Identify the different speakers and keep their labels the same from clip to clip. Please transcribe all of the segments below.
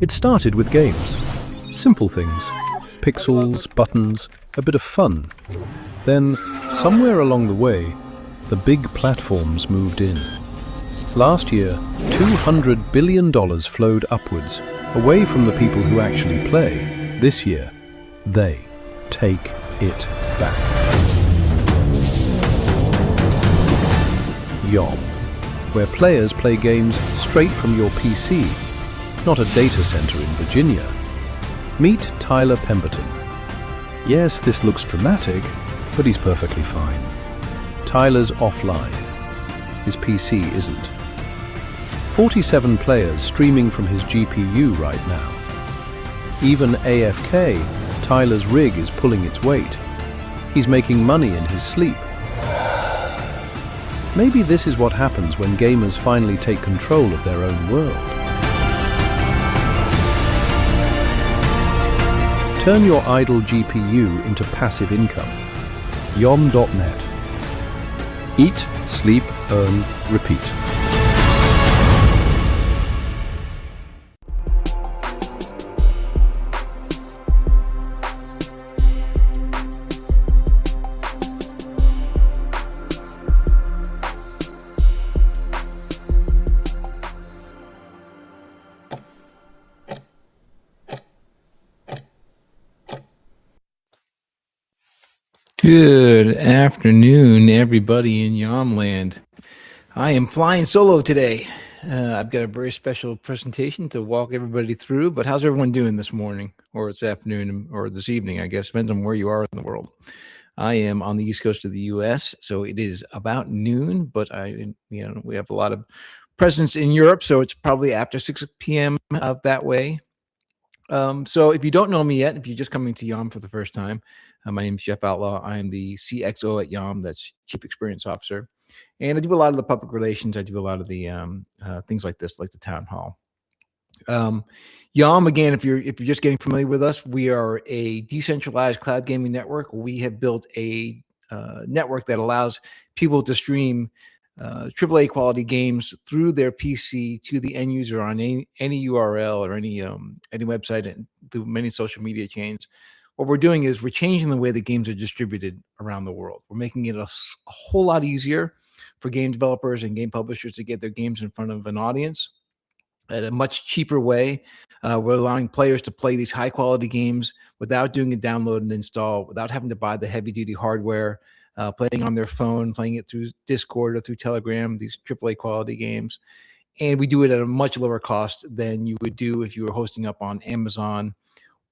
Speaker 1: It started with games. Simple things. Pixels, buttons, a bit of fun. Then, somewhere along the way, the big platforms moved in. Last year, $200 billion flowed upwards, away from the people who actually play. This year, they take it back. YOM, where players play games straight from your PC, not a data center in Virginia. Meet Tyler Pemberton. Yes, this looks dramatic, but he's perfectly fine. Tyler's offline. His PC isn't. 47 players streaming from his GPU right now. Even AFK, Tyler's rig is pulling its weight. He's making money in his sleep. Maybe this is what happens when gamers finally take control of their own world. Turn your idle GPU into passive income. YOM.net. Eat, sleep, earn, repeat.
Speaker 2: Good afternoon, everybody in YOM land. I am flying solo today. I've got a very special presentation to walk everybody through, but how's everyone doing this morning or this afternoon or this evening, I guess, depends on where you are in the world. I am on the East Coast of the US, so it is about noon, but we have a lot of presence in Europe, so it's probably after 6 p.m. That way. So if you don't know me yet, if you're just coming to YOM for the first time, my name is Jeff Outlaw. I am the CXO at YOM, that's Chief Experience Officer. And I do a lot of the public relations. I do a lot of the things like this, like the town hall. YOM, again, if you're just getting familiar with us, we are a decentralized cloud gaming network. We have built a network that allows people to stream AAA quality games through their PC to the end user on any URL or any website and through many social media chains. What we're doing is we're changing the way the games are distributed around the world. We're making it a whole lot easier for game developers and game publishers to get their games in front of an audience at a much cheaper way. We're allowing players to play these high quality games without doing a download and install, without having to buy the heavy duty hardware, playing on their phone, playing it through Discord or through Telegram, these AAA quality games. And we do it at a much lower cost than you would do if you were hosting up on Amazon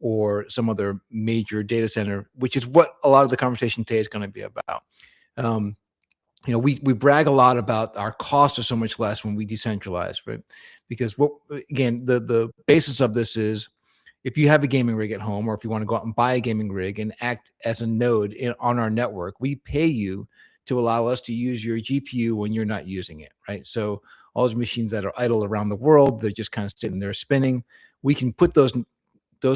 Speaker 2: or some other major data center, which is what a lot of the conversation today is going to be about. We brag a lot about our costs are so much less when we decentralize, right? Because the basis of this is if you have a gaming rig at home, or if you want to go out and buy a gaming rig and act as a node on our network, we pay you to allow us to use your GPU when you're not using it, right? So all those machines that are idle around the world, they're just kind of sitting there spinning. We can put those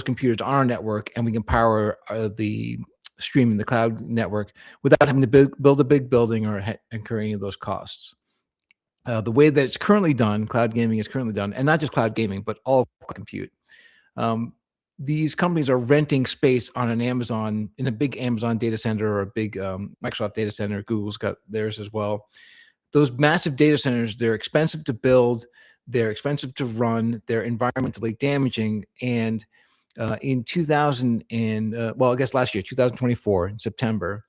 Speaker 2: computers on our network, and we can power the stream in the cloud network without having to build a big building or incur any of those costs. The way that it's currently done, cloud gaming is currently done, and not just cloud gaming, but all compute. These companies are renting space on in a big Amazon data center or a big Microsoft data center. Google's got theirs as well. Those massive data centers, they're expensive to build, they're expensive to run, they're environmentally damaging, and in last year, 2024, in September,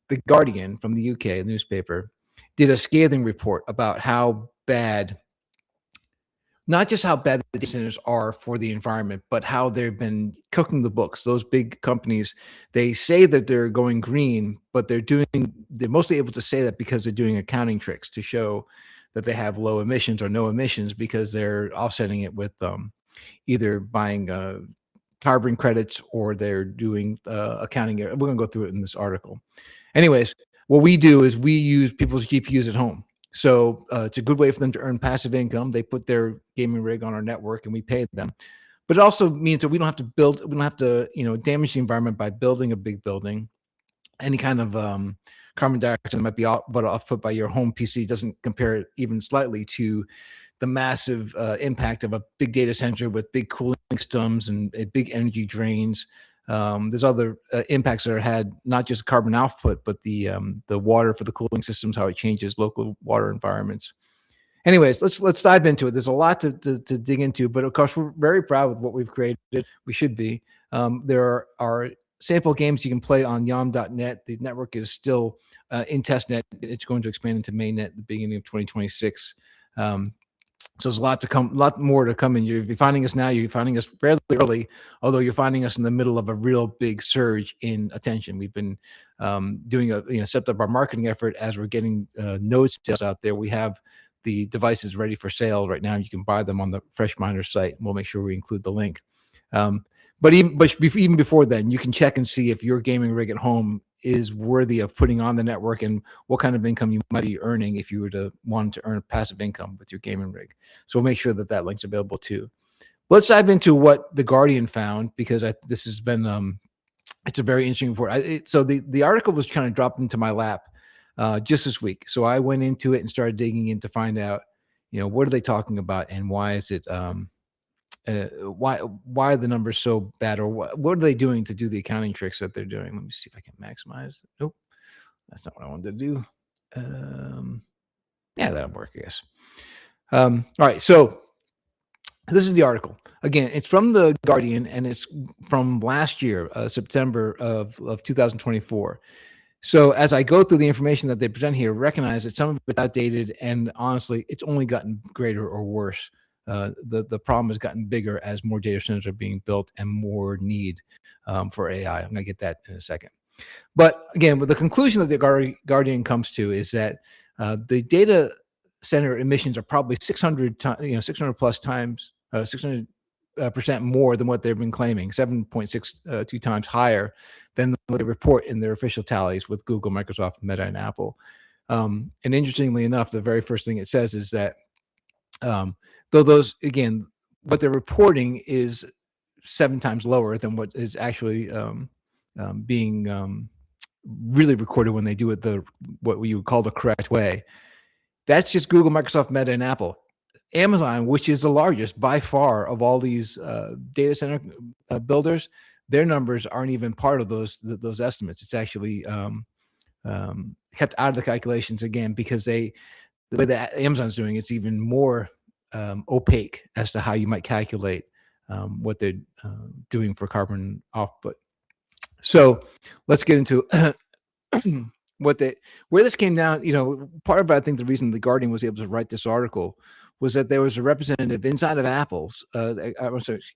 Speaker 2: The Guardian from the UK, a newspaper, did a scathing report about how bad, not just how bad the data centers are for the environment, but how they've been cooking the books. Those big companies, they say that they're going green, but they're mostly able to say that because they're doing accounting tricks to show that they have low emissions or no emissions, because they're offsetting it with either buying carbon credits, or they're doing accounting. We're going to go through it in this article. Anyways, what we do is we use people's GPUs at home. So it's a good way for them to earn passive income. They put their gaming rig on our network and we pay them. But it also means that we don't have to damage the environment by building a big building. Any kind of carbon dioxide that might be off put by your home PC doesn't compare even slightly to the massive impact of a big data center with big cooling systems and big energy drains. There's other impacts that are had, not just carbon output, but the water for the cooling systems, how it changes local water environments. Anyways, let's dive into it. There's a lot to dig into, but of course we're very proud with what we've created. We should be. There are sample games you can play on YOM.net. The network is still in testnet. It's going to expand into mainnet at the beginning of 2026. So there's a lot to come, a lot more to come. And you're finding us now. You're finding us fairly early, although you're finding us in the middle of a real big surge in attention. We've been doing stepped up our marketing effort as we're getting node sales out there. We have the devices ready for sale right now. You can buy them on the FreshMiner site. We'll make sure we include the link. But even before then, you can check and see if your gaming rig at home is worthy of putting on the network and what kind of income you might be earning if you were to want to earn passive income with your gaming rig. So we'll make sure that link's available too. Let's dive into what The Guardian found, because this has been it's a very interesting report. So the article was kind of dropped into my lap just this week. So I went into it and started digging in to find out, what are they talking about and why is it why are the numbers so bad, or what are they doing to do the accounting tricks that they're doing? Let me see if I can maximize. Nope, that's not what I wanted to do. Yeah, that'll work, I guess. All right, so this is the article. Again, it's from The Guardian, and it's from last year, September of 2024. So as I go through the information that they present here, recognize that some of it's outdated, and honestly, it's only gotten greater or worse. The problem has gotten bigger as more data centers are being built and more need for AI. I'm going to get that in a second. But again, with the conclusion that the Guardian comes to is that the data center emissions are probably 600 plus times, 600% more than what they've been claiming, 7.62 times higher than what they report in their official tallies with Google, Microsoft, Meta, and Apple. And interestingly enough, the very first thing it says is that though those, again, what they're reporting is 7 times lower than what is actually being really recorded when they do it what you would call the correct way. That's just Google, Microsoft, Meta, and Apple. Amazon, which is the largest by far of all these data center builders, their numbers aren't even part of those estimates. It's actually kept out of the calculations, again, because the way that Amazon's doing, it's even more opaque as to how you might calculate what they're doing for carbon output. So let's get into where this came down. Part of it, I think the reason the Guardian was able to write this article was that there was a representative inside of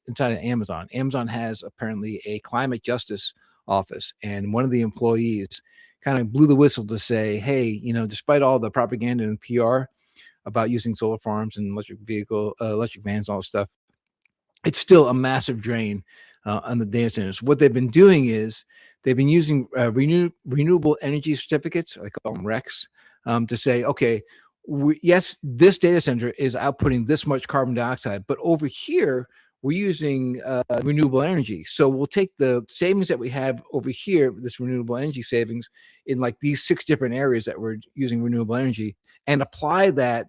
Speaker 2: inside of Amazon. Amazon has apparently a climate justice office, and one of the employees kind of blew the whistle to say, hey, despite all the propaganda and PR about using solar farms and electric vans, all this stuff, it's still a massive drain on the data centers. What they've been doing is they've been using renewable energy certificates, I call them RECs, to say, okay, yes, this data center is outputting this much carbon dioxide, but over here, we're using renewable energy. So we'll take the savings that we have over here, this renewable energy savings, in like these 6 different areas that we're using renewable energy, and apply that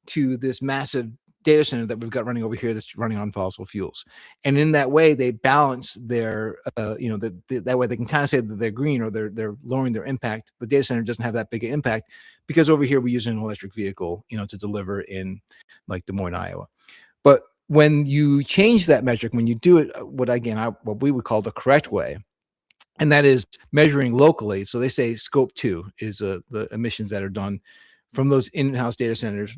Speaker 2: to this massive data center that we've got running over here that's running on fossil fuels. And in that way, they balance their, that way they can kind of say that they're green, or they're lowering their impact. The data center doesn't have that big an impact because over here we're using an electric vehicle, to deliver in like Des Moines, Iowa. But when you change that metric, when you do it, what we would call the correct way, and that is measuring locally. So they say scope 2 is the emissions that are done from those in-house data centers.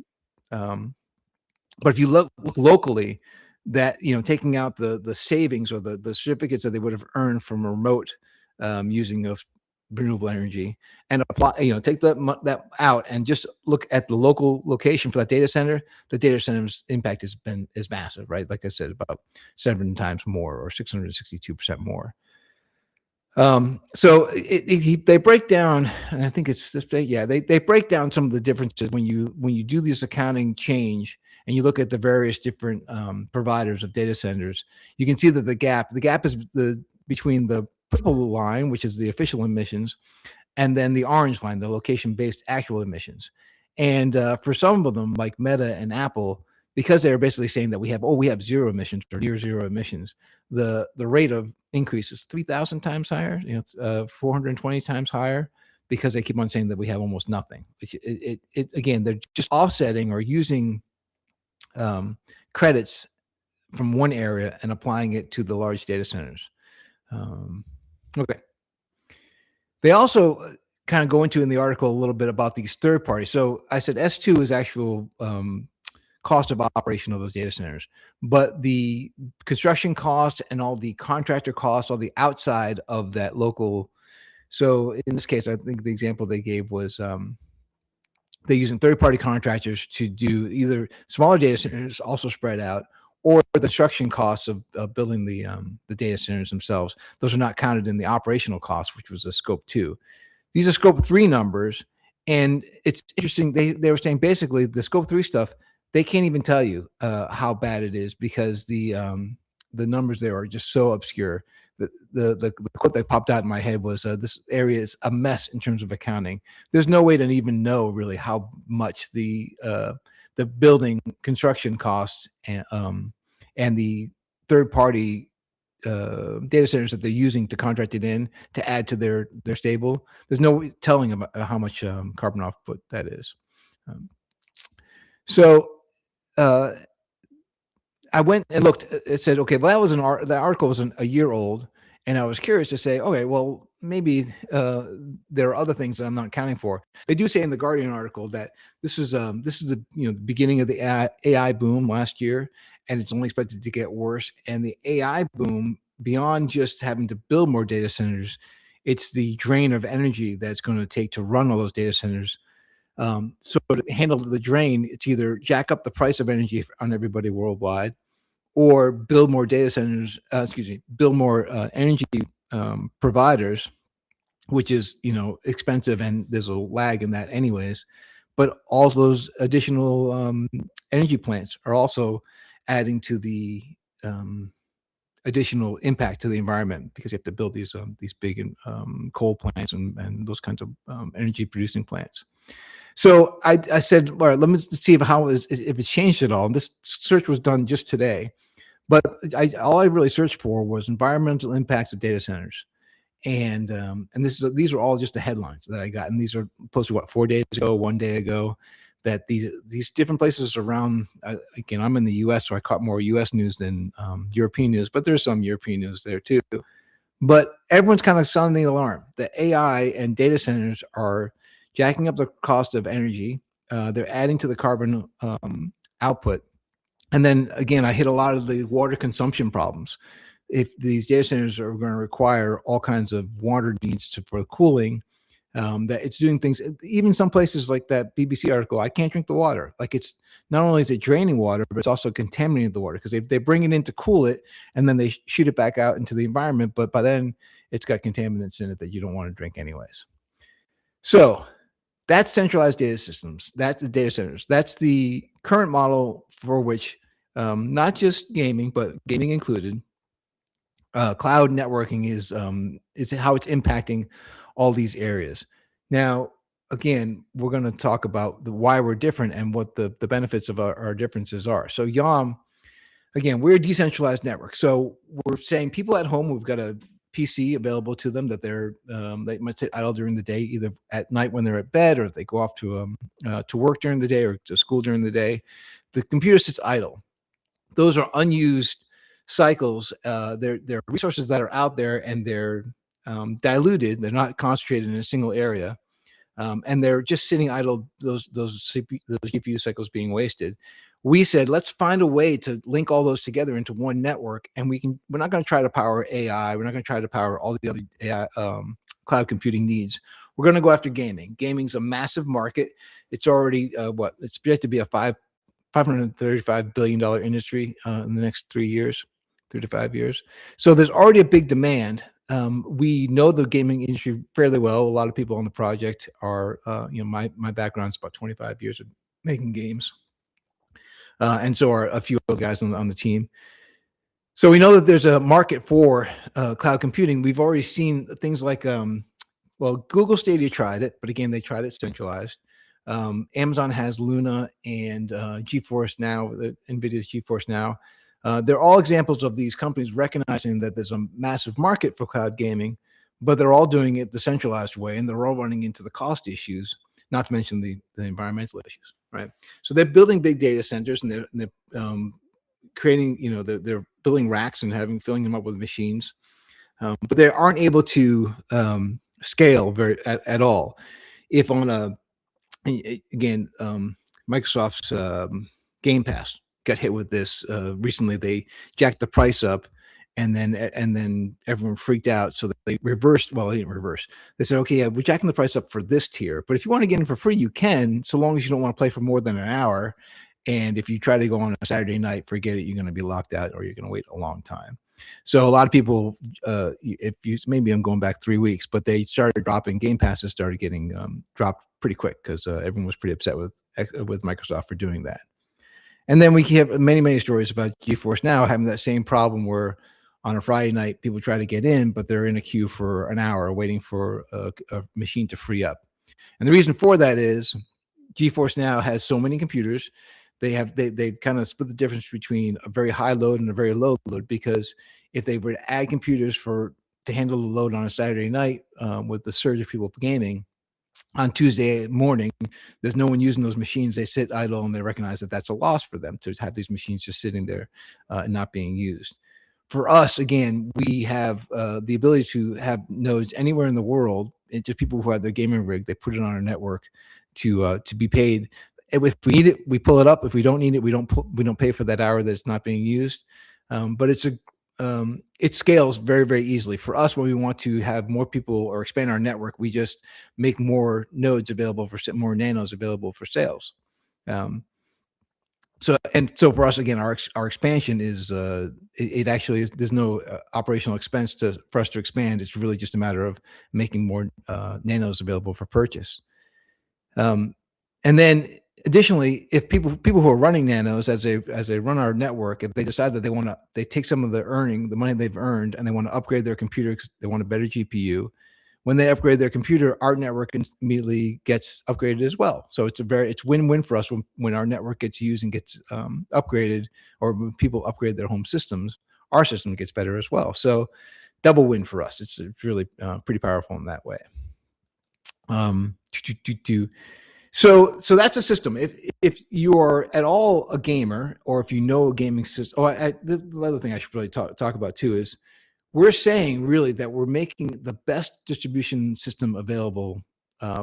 Speaker 2: But if you look locally, that taking out the savings or the certificates that they would have earned from remote using of renewable energy, and apply, take that out and just look at the local location for that data center, the data center's impact is massive, right? Like I said, about 7 times more, or 662% more. So they break down, and I think it's this. Yeah, they break down some of the differences when you do this accounting change and you look at the various different providers of data centers. You can see that the gap is between the purple line, which is the official emissions, and then the orange line, the location-based actual emissions. And for some of them, like Meta and Apple, because they're basically saying that we have zero emissions or near zero emissions, the rate of increase is 3,000 times higher, 420 times higher, because they keep on saying that we have almost nothing. Again, they're just offsetting or using credits from one area and applying it to the large data centers. Okay. They also kind of go into in the article a little bit about these third parties. So I said S2 is actual cost of operation of those data centers, but the construction cost and all the contractor costs, all the outside of that local. So in this case, I think the example they gave was they're using third-party contractors to do either smaller data centers, also spread out, or the construction costs of building the data centers themselves. Those are not counted in the operational costs, which was a scope 2. These are scope 3 numbers, and it's interesting. They were saying basically the scope 3 stuff, they can't even tell you how bad it is, because the numbers there are just so obscure. The quote that popped out in my head was, "This area is a mess in terms of accounting." There's no way to even know really how much the building construction costs and the third party data centers that they're using to contract it in to add to their stable. There's no telling about how much carbon output that is. So I went and looked. It said, okay, well, that was the article was a year old, and I was curious to say, okay, well, maybe there are other things that I'm not accounting for. They do say in the Guardian article that this is the the beginning of the AI boom last year, and it's only expected to get worse. And the AI boom, beyond just having to build more data centers, it's the drain of energy that's going to take to run all those data centers. So to handle the drain, it's either jack up the price of energy on everybody worldwide, or build more data centers. Build more energy providers, which is expensive, and there's a lag in that anyways. But all those additional energy plants are also adding to the additional impact to the environment, because you have to build these big coal plants and those kinds of energy producing plants. So I said, all right, let me see if it's changed at all. And this search was done just today, but all I really searched for was environmental impacts of data centers, and these are all just the headlines that I got, and these are posted 4 days ago, 1 day ago. That these different places around. Again, I'm in the U.S., so I caught more U.S. news than European news, but there's some European news there too. But everyone's kind of sounding the alarm. The AI and data centers are jacking up the cost of energy. They're adding to the carbon output. And then again, I hit a lot of the water consumption problems. If these data centers are going to require all kinds of water needs for cooling, that it's doing things, even some places like that BBC article, I can't drink the water. Like, it's not only is it draining water, but it's also contaminating the water, because they bring it in to cool it, and then they shoot it back out into the environment. But by then it's got contaminants in it that you don't want to drink anyways. So that's centralized data systems. That's the data centers. That's the current model for which not just gaming, but gaming included, cloud networking is how it's impacting all these areas. Now, again, we're going to talk about why we're different and what the benefits of our differences are. So YOM, again, we're a decentralized network. So we're saying people at home who've got a PC available to them, that they might sit idle during the day, either at night when they're at bed, or if they go off to work during the day or to school during the day, the computer sits idle. Those are unused cycles. They're resources that are out there, and they're diluted. They're not concentrated in a single area, and they're just sitting idle. Those GPU cycles being wasted. We said, let's find a way to link all those together into one network, and we're not going to try to power AI. We're not going to try to power all the other AI, cloud computing needs. We're going to go after gaming. Gaming's a massive market. It's already it's projected to be a $535 billion industry in the next 3 years, 3 to 5 years. So there's already a big demand. We know the gaming industry fairly well. A lot of people on the project are, my background's about 25 years of making games. And so are a few other guys on the team. So we know that there's a market for cloud computing. We've already seen things like, Google Stadia tried it, but again, they tried it centralized. Amazon has Luna and GeForce Now, NVIDIA's GeForce Now. They're all examples of these companies recognizing that there's a massive market for cloud gaming, but they're all doing it the centralized way, and they're all running into the cost issues, not to mention the environmental issues, right? So they're building big data centers, and they're creating, they're building racks and filling them up with machines, but they aren't able to scale at all. If on a again, Microsoft's Game Pass got hit with this recently. They jacked the price up, and then everyone freaked out. So they reversed. Well, they didn't reverse. They said, "Okay, yeah, we're jacking the price up for this tier, but if you want to get in for free, you can, so long as you don't want to play for more than an hour. And if you try to go on a Saturday night, forget it. You're going to be locked out, or you're going to wait a long time." So a lot of people, if you maybe I'm going back 3 weeks, but they started dropping Game Passes, started getting dropped pretty quick because everyone was pretty upset with Microsoft for doing that. And then we have many stories about GeForce Now having that same problem where on a Friday night people try to get in, but they're in a queue for an hour waiting for a machine to free up. And the reason for that is GeForce Now has so many computers. They've kind of split the difference between a very high load and a very low load, because if they were to add computers to handle the load on a Saturday night with the surge of people gaming, on Tuesday morning, there's no one using those machines. They sit idle, and they recognize that that's a loss for them to have these machines just sitting there and not being used. For us, again, we have the ability to have nodes anywhere in the world. It's just people who have their gaming rig, they put it on our network to be paid. If we need it, we pull it up. If we don't need it, we don't pay for that hour that's not being used. But it scales very easily for us. When we want to have more people or expand our network, we just make more nodes available more nanos available for sales. So for us, again, our expansion is it actually is, there's no operational expense for us to expand. It's really just a matter of making more nanos available for purchase. And then additionally, if people who are running nanos as they run our network, if they decide that they take some of the money they've earned, and they want to upgrade their computer because they want a better GPU. When they upgrade their computer, our network immediately gets upgraded as well. So it's win-win for us when our network gets used and gets upgraded, or when people upgrade their home systems, our system gets better as well. So double win for us. It's really pretty powerful in that way. So that's a system. If you are at all a gamer, or if you know a gaming system, the other thing I should really talk about too is we're saying really that we're making the best distribution system available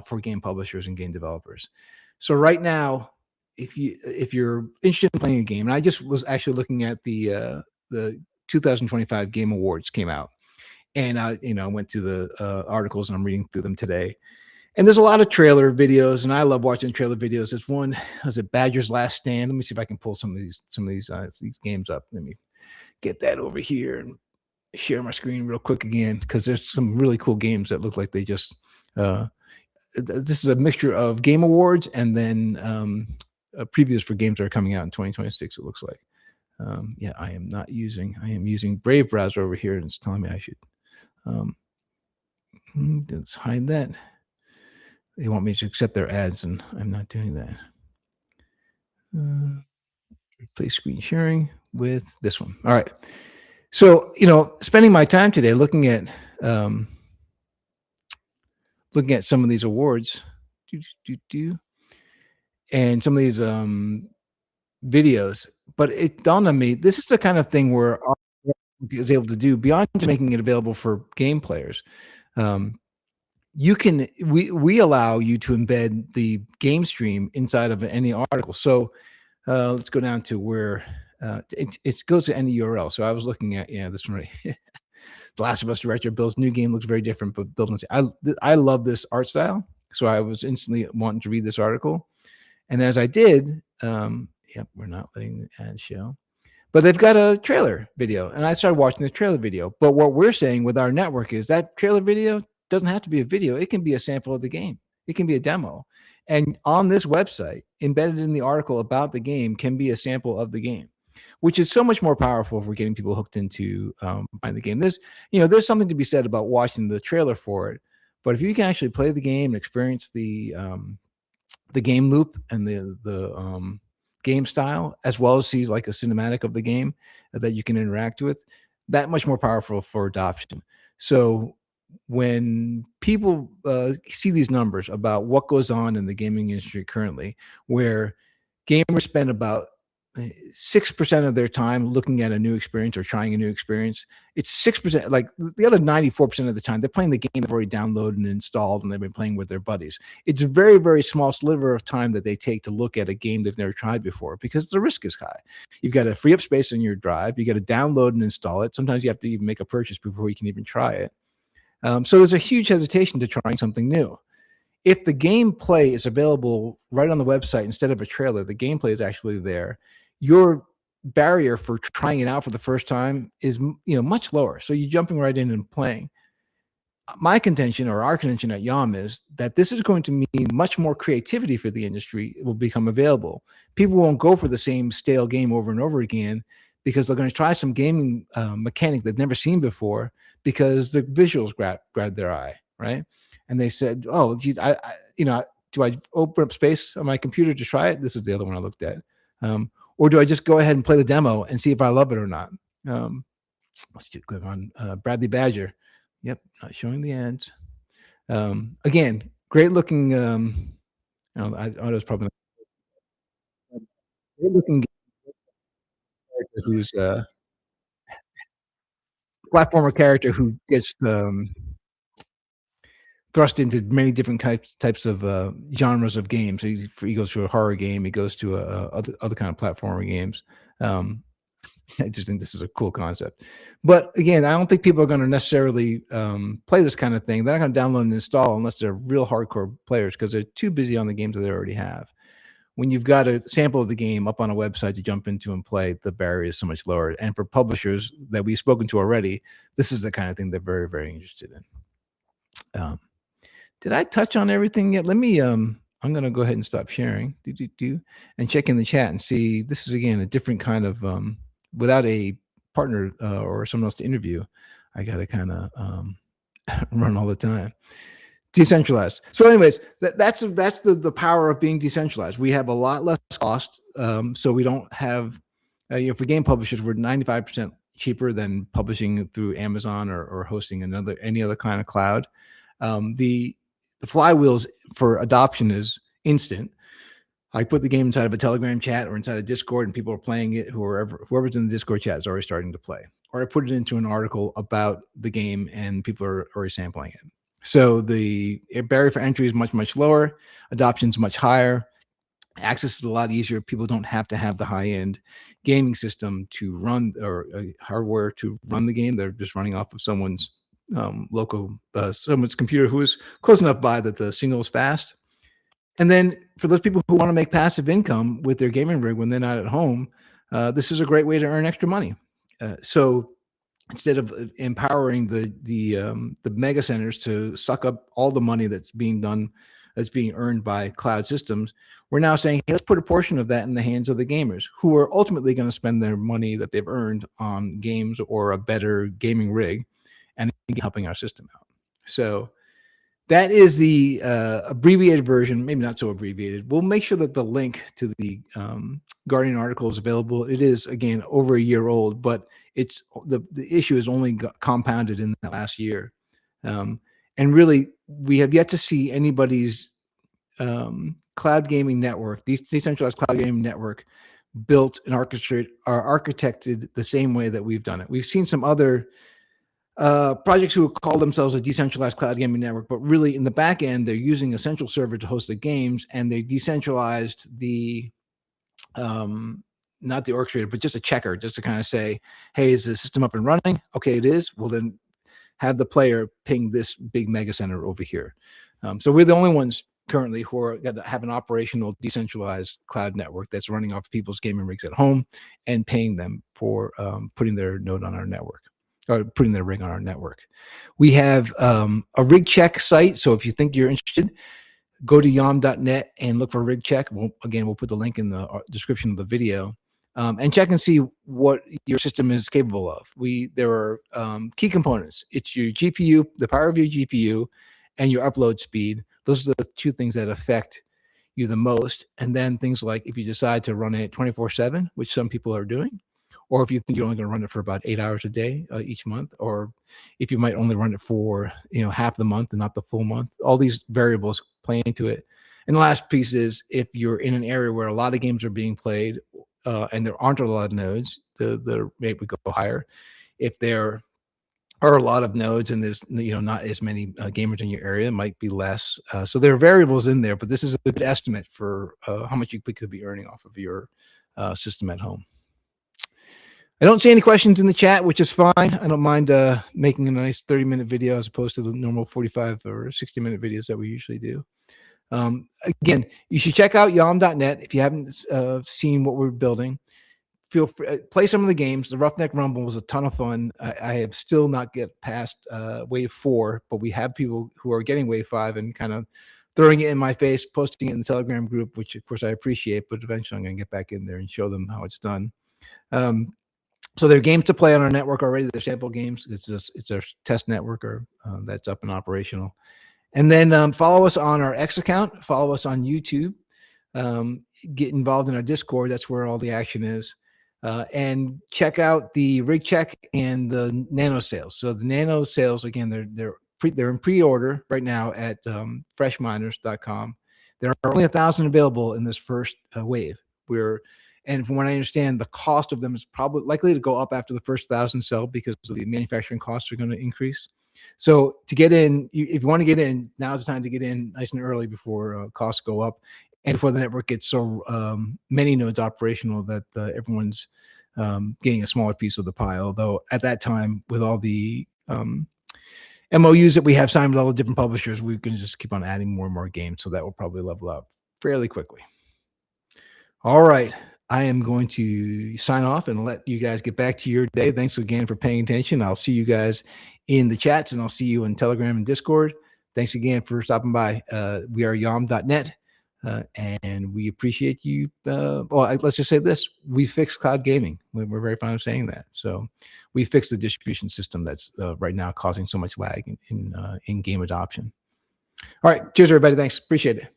Speaker 2: for game publishers and game developers. So right now, if you're interested in playing a game, and I just was actually looking at the 2025 Game Awards came out, and I went to the articles, and I'm reading through them today. And there's a lot of trailer videos, and I love watching trailer videos. There's one, was it Badger's Last Stand? Let me see if I can pull some of these games up. Let me get that over here and share my screen real quick again, because there's some really cool games that look like they just this is a mixture of Game Awards and then previews for games that are coming out in 2026, it looks like. I am using Brave browser over here, and it's telling me I should let's hide that. They want me to accept their ads, and I'm not doing that. Replace screen sharing with this one. All right. So, spending my time today looking at some of these awards, and some of these videos, but it dawned on me, this is the kind of thing where our is able to do beyond just making it available for game players. We allow you to embed the game stream inside of any article. So let's go down to where it goes to any URL. So I was looking at this one right. The Last of Us director builds new game, looks very different, but building. I love this art style, so I was instantly wanting to read this article, and as I did, we're not letting the ad show. But they've got a trailer video, and I started watching the trailer video. But what we're saying with our network is that trailer video doesn't have to be a video. It can be a sample of the game. It can be a demo. And on this website, embedded in the article about the game, can be a sample of the game, which is so much more powerful for getting people hooked into buying the game. There's something to be said about watching the trailer for it. But if you can actually play the game and experience the the game loop and the game style, as well as see like a cinematic of the game that you can interact with, that much more powerful for adoption. So when people see these numbers about what goes on in the gaming industry currently, where gamers spend about 6% of their time looking at a new experience or trying a new experience. It's 6%. Like the other 94% of the time, they're playing the game they've already downloaded and installed, and they've been playing with their buddies. It's a very, very small sliver of time that they take to look at a game they've never tried before because the risk is high. You've got to free up space on your drive. You got to download and install it. Sometimes you have to even make a purchase before you can even try it. So there's a huge hesitation to trying something new. If the gameplay is available right on the website instead of a trailer, the gameplay is actually there. Your barrier for trying it out for the first time is much lower. So you're jumping right in and playing. My contention, or our contention at YOM, is that this is going to mean much more creativity for the industry will become available. People won't go for the same stale game over and over again because they're going to try some gaming mechanic they've never seen before because the visuals grabbed their eye, right? And they said, "Oh, gee, do I open up space on my computer to try it?" This is the other one I looked at. Or do I just go ahead and play the demo and see if I love it or not? Let's just click on Bradley Badger. Yep, not showing the ads. Again, great looking. I was probably great looking character who's a platformer character who gets thrust into many different types of genres of games. He goes to a horror game. He goes to other kind of platformer games. I just think this is a cool concept. But again, I don't think people are going to necessarily play this kind of thing. They're not going to download and install unless they're real hardcore players because they're too busy on the games that they already have. When you've got a sample of the game up on a website to jump into and play, the barrier is so much lower. And for publishers that we've spoken to already, this is the kind of thing they're very, very interested in. Did I touch on everything yet? Let me I'm going to go ahead and stop sharing and check in the chat and see. This is again a different kind of without a partner or someone else to interview. I got to kind of run all the time. Decentralized. So anyways, that's the power of being decentralized. We have a lot less cost. So we don't have for game publishers, we're 95% cheaper than publishing through Amazon or hosting any other kind of cloud. The flywheels for adoption is instant. I put the game inside of a Telegram chat or inside a Discord, and people are playing it. Whoever's in the Discord chat is already starting to play. Or I put it into an article about the game, and people are already sampling it. So the barrier for entry is much, much lower. Adoption is much higher. Access is a lot easier. People don't have to have the high-end gaming system to run or hardware to run the game. They're just running off of someone's someone's computer who is close enough by that the signal is fast. And then for those people who want to make passive income with their gaming rig when they're not at home, this is a great way to earn extra money. So instead of empowering the mega centers to suck up all the money that's being earned by cloud systems, we're now saying, hey, let's put a portion of that in the hands of the gamers who are ultimately going to spend their money that they've earned on games or a better gaming rig and helping our system out. So that is the abbreviated version, maybe not so abbreviated. We'll make sure that the link to the Guardian article is available. It is, again, over a year old, but it's the issue is only compounded in the last year. And really, we have yet to see anybody's cloud gaming network, decentralized cloud gaming network, built and architected the same way that we've done it. We've seen some other projects who call themselves a decentralized cloud gaming network, but really in the back end, they're using a central server to host the games, and they decentralized the not the orchestrator, but just a checker, just to kind of say, hey, is the system up and running? Okay, it is. Well, then have the player ping this big mega center over here. So we're the only ones currently who are going to have an operational decentralized cloud network that's running off people's gaming rigs at home and paying them for putting their node on our network, or putting their rig on our network. We have a rig check site. So if you think you're interested, go to yom.net and look for rig check. We'll put the link in the description of the video, and check and see what your system is capable of. There are key components. It's your GPU, the power of your GPU, and your upload speed. Those are the two things that affect you the most. And then things like if you decide to run it 24/7, which some people are doing, or if you think you're only going to run it for about 8 hours a day each month, or if you might only run it for half the month and not the full month. All these variables play into it. And the last piece is if you're in an area where a lot of games are being played and there aren't a lot of nodes, the rate would go higher. If there are a lot of nodes and there's not as many gamers in your area, it might be less. So there are variables in there, but this is a good estimate for how much you could be earning off of your system at home. I don't see any questions in the chat, which is fine. I don't mind making a nice 30-minute video as opposed to the normal 45 or 60-minute videos that we usually do. Again, you should check out YOM.net if you haven't seen what we're building. Feel free, play some of the games. The Roughneck Rumble was a ton of fun. I have still not get past wave 4, but we have people who are getting wave 5 and kind of throwing it in my face, posting it in the Telegram group, which of course I appreciate, but eventually I'm going to get back in there and show them how it's done. So there are games to play on our network already. They're sample games. It's our test network that's up and operational. And then follow us on our X account. Follow us on YouTube. Get involved in our Discord. That's where all the action is. And check out the rig check and the nano sales. So the nano sales, again, they're in pre-order right now at freshminers.com. There are only 1,000 available in this first wave. And from what I understand, the cost of them is probably likely to go up after the first 1,000 sell because the manufacturing costs are going to increase. So to get in, if you want to get in, now's the time to get in nice and early before costs go up and before the network gets so many nodes operational that everyone's getting a smaller piece of the pie. Although at that time, with all the MOUs that we have signed with all the different publishers, we're going to just keep on adding more and more games. So that will probably level out fairly quickly. All right. I am going to sign off and let you guys get back to your day. Thanks again for paying attention. I'll see you guys in the chats, and I'll see you in Telegram and Discord. Thanks again for stopping by. We are YOM.net, and we appreciate you. Let's just say this. We fixed cloud gaming. We're very fond of saying that. So we fixed the distribution system that's right now causing so much lag in game adoption. All right. Cheers, everybody. Thanks. Appreciate it.